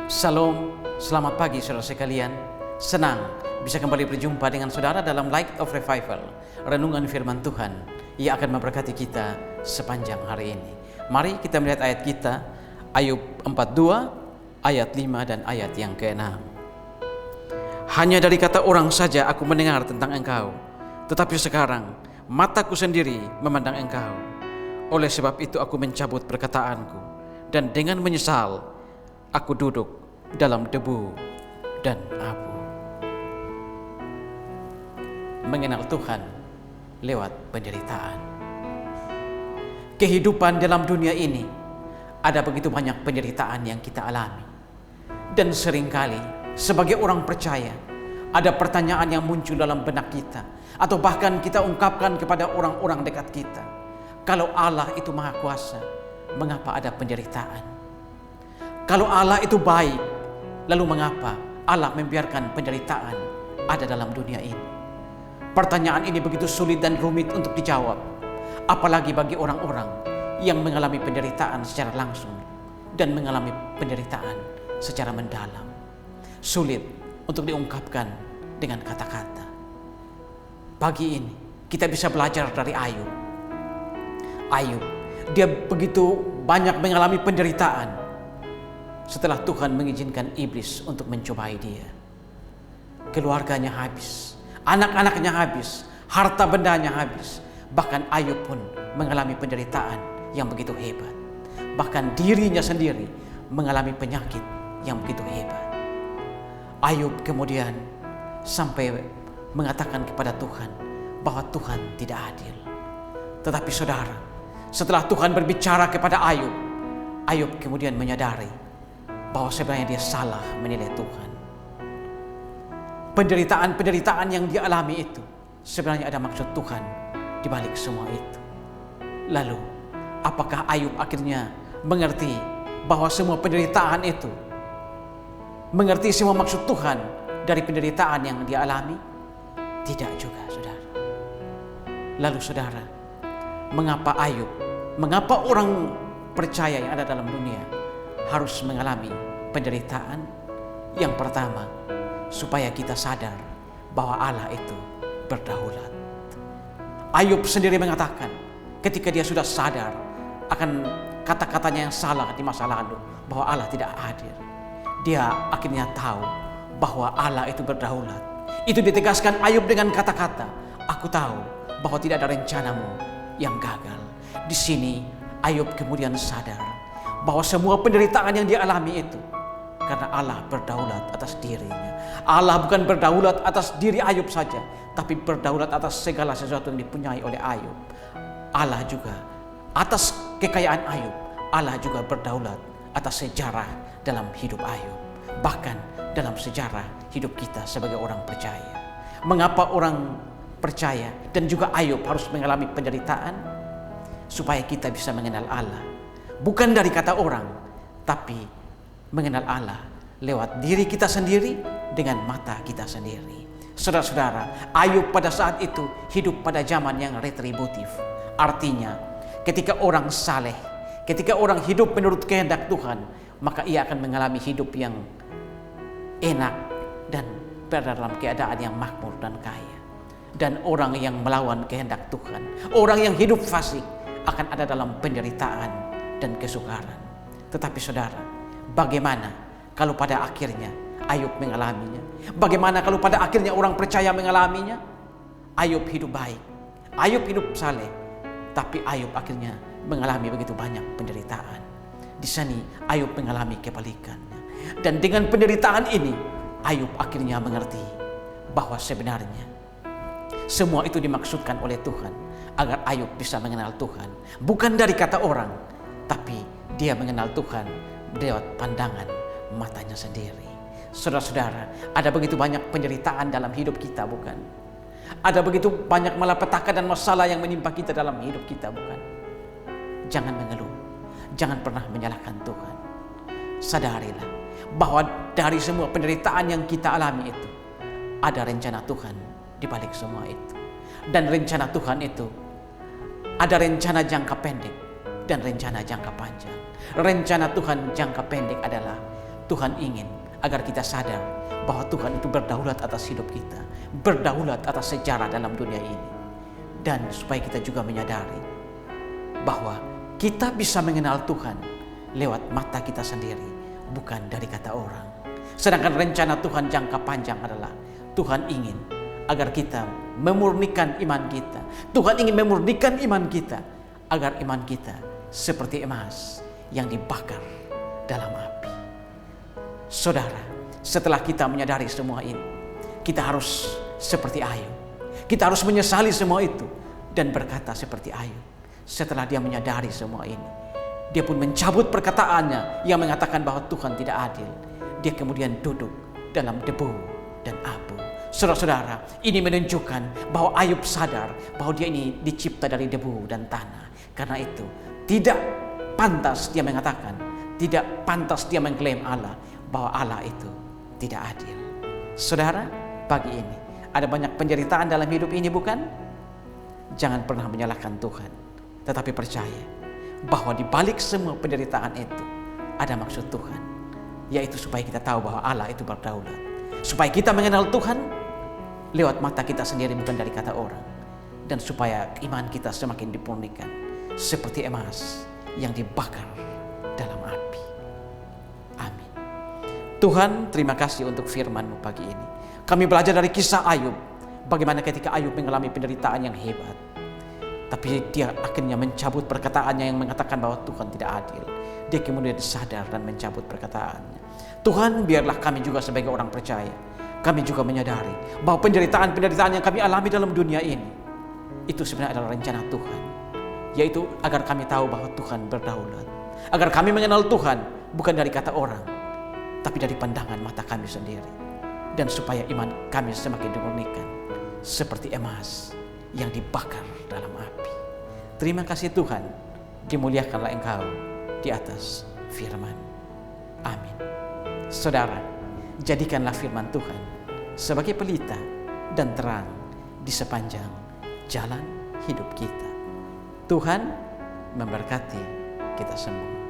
Salam, selamat pagi saudara sekalian. Senang bisa kembali berjumpa dengan saudara dalam Light of Revival, renungan firman Tuhan yang akan memberkati kita sepanjang hari ini. Mari kita melihat ayat kita, Ayub 42, ayat 5 dan ayat yang ke-6. Hanya dari kata orang saja aku mendengar tentang engkau, tetapi sekarang mataku sendiri memandang engkau. Oleh sebab itu aku mencabut perkataanku, dan dengan menyesal aku duduk dalam debu dan abu. Mengenal Tuhan lewat penderitaan. Kehidupan dalam dunia ini ada begitu banyak penderitaan yang kita alami. Dan seringkali sebagai orang percaya ada pertanyaan yang muncul dalam benak kita, atau bahkan kita ungkapkan kepada orang-orang dekat kita. Kalau Allah itu Maha Kuasa, mengapa ada penderitaan? Kalau Allah itu baik, lalu mengapa Allah membiarkan penderitaan ada dalam dunia ini? Pertanyaan ini begitu sulit dan rumit untuk dijawab, apalagi bagi orang-orang yang mengalami penderitaan secara langsung dan mengalami penderitaan secara mendalam. Sulit untuk diungkapkan dengan kata-kata. Pagi ini kita bisa belajar dari Ayub. Ayub, dia begitu banyak mengalami penderitaan setelah Tuhan mengizinkan iblis untuk mencobai dia. Keluarganya habis, anak-anaknya habis, harta bendanya habis. Bahkan Ayub pun mengalami penderitaan yang begitu hebat. Bahkan dirinya sendiri mengalami penyakit yang begitu hebat. Ayub kemudian sampai mengatakan kepada Tuhan bahwa Tuhan tidak adil. Tetapi saudara, setelah Tuhan berbicara kepada Ayub, Ayub kemudian menyadari bahwa sebenarnya dia salah menilai Tuhan. Penderitaan-penderitaan yang dia alami itu sebenarnya ada maksud Tuhan di balik semua itu. Lalu, apakah Ayub akhirnya mengerti bahwa semua penderitaan itu, mengerti semua maksud Tuhan dari penderitaan yang dia alami? Tidak juga, saudara. Lalu saudara, mengapa Ayub, mengapa orang percaya yang ada dalam dunia harus mengalami penderitaan? Yang pertama, supaya kita sadar bahwa Allah itu berdaulat. Ayub sendiri mengatakan ketika dia sudah sadar akan kata-katanya yang salah di masa lalu, bahwa Allah tidak hadir, dia akhirnya tahu bahwa Allah itu berdaulat. Itu ditegaskan Ayub dengan kata-kata, aku tahu bahwa tidak ada rencanamu yang gagal. Di sini Ayub kemudian sadar bahwa semua penderitaan yang dia alami itu karena Allah berdaulat atas dirinya. Allah bukan berdaulat atas diri Ayub saja, tapi berdaulat atas segala sesuatu yang dipunyai oleh Ayub. Allah juga atas kekayaan Ayub, Allah juga berdaulat atas sejarah dalam hidup Ayub, bahkan dalam sejarah hidup kita sebagai orang percaya. Mengapa orang percaya dan juga Ayub harus mengalami penderitaan? Supaya kita bisa mengenal Allah, bukan dari kata orang, tapi mengenal Allah lewat diri kita sendiri dengan mata kita sendiri. Saudara-saudara, Ayub pada saat itu hidup pada zaman yang retributif. Artinya, ketika orang saleh, ketika orang hidup menurut kehendak Tuhan, maka ia akan mengalami hidup yang enak dan berada dalam keadaan yang makmur dan kaya. Dan orang yang melawan kehendak Tuhan, orang yang hidup fasik, akan ada dalam penderitaan dan kesukaran. Tetapi saudara, bagaimana kalau pada akhirnya Ayub mengalaminya? Bagaimana kalau pada akhirnya orang percaya mengalaminya? Ayub hidup baik, Ayub hidup saleh, tapi Ayub akhirnya mengalami begitu banyak penderitaan. Di sini Ayub mengalami kebalikannya. Dan dengan penderitaan ini, Ayub akhirnya mengerti bahwa sebenarnya semua itu dimaksudkan oleh Tuhan agar Ayub bisa mengenal Tuhan, bukan dari kata orang, tapi dia mengenal Tuhan lewat pandangan matanya sendiri. Saudara-saudara, ada begitu banyak penderitaan dalam hidup kita, bukan? Ada begitu banyak malapetaka dan masalah yang menimpa kita dalam hidup kita, bukan? Jangan mengeluh, jangan pernah menyalahkan Tuhan. Sadarilah bahwa dari semua penderitaan yang kita alami itu, ada rencana Tuhan di balik semua itu. Dan rencana Tuhan itu ada rencana jangka pendek dan rencana jangka panjang. Rencana Tuhan jangka pendek adalah Tuhan ingin agar kita sadar bahwa Tuhan itu berdaulat atas hidup kita, berdaulat atas sejarah dalam dunia ini. Dan supaya kita juga menyadari bahwa kita bisa mengenal Tuhan lewat mata kita sendiri, bukan dari kata orang. Sedangkan rencana Tuhan jangka panjang adalah Tuhan ingin agar kita memurnikan iman kita. Tuhan ingin memurnikan iman kita agar iman kita seperti emas yang dibakar dalam api. Saudara, setelah kita menyadari semua ini, kita harus seperti Ayub. Kita harus menyesali semua itu dan berkata seperti Ayub. Setelah dia menyadari semua ini, dia pun mencabut perkataannya yang mengatakan bahwa Tuhan tidak adil. Dia kemudian duduk dalam debu dan abu. Saudara-saudara, ini menunjukkan bahwa Ayub sadar bahwa dia ini dicipta dari debu dan tanah. Karena itu, tidak pantas dia mengatakan, tidak pantas dia mengklaim Allah, bahwa Allah itu tidak adil. Saudara, pagi ini ada banyak penderitaan dalam hidup ini, bukan? Jangan pernah menyalahkan Tuhan, tetapi percaya bahwa di balik semua penderitaan itu ada maksud Tuhan, yaitu supaya kita tahu bahwa Allah itu berdaulat, supaya kita mengenal Tuhan lewat mata kita sendiri, bukan dari kata orang, dan supaya iman kita semakin dipurnikan seperti emas yang dibakar dalam api. Amin. Tuhan, terima kasih untuk firman-Mu pagi ini. Kami belajar dari kisah Ayub, bagaimana ketika Ayub mengalami penderitaan yang hebat, tapi dia akhirnya mencabut perkataannya yang mengatakan bahwa Tuhan tidak adil. Dia kemudian sadar dan mencabut perkataannya. Tuhan, biarlah kami juga sebagai orang percaya, kami juga menyadari bahwa penderitaan-penderitaan yang kami alami dalam dunia ini, itu sebenarnya adalah rencana Tuhan, yaitu agar kami tahu bahwa Tuhan berdaulat, agar kami mengenal Tuhan bukan dari kata orang, tapi dari pandangan mata kami sendiri, dan supaya iman kami semakin dimurnikan seperti emas yang dibakar dalam api. Terima kasih Tuhan, dimuliakanlah Engkau di atas firman. Amin. Saudara, jadikanlah firman Tuhan sebagai pelita dan terang di sepanjang jalan hidup kita. Tuhan memberkati kita semua.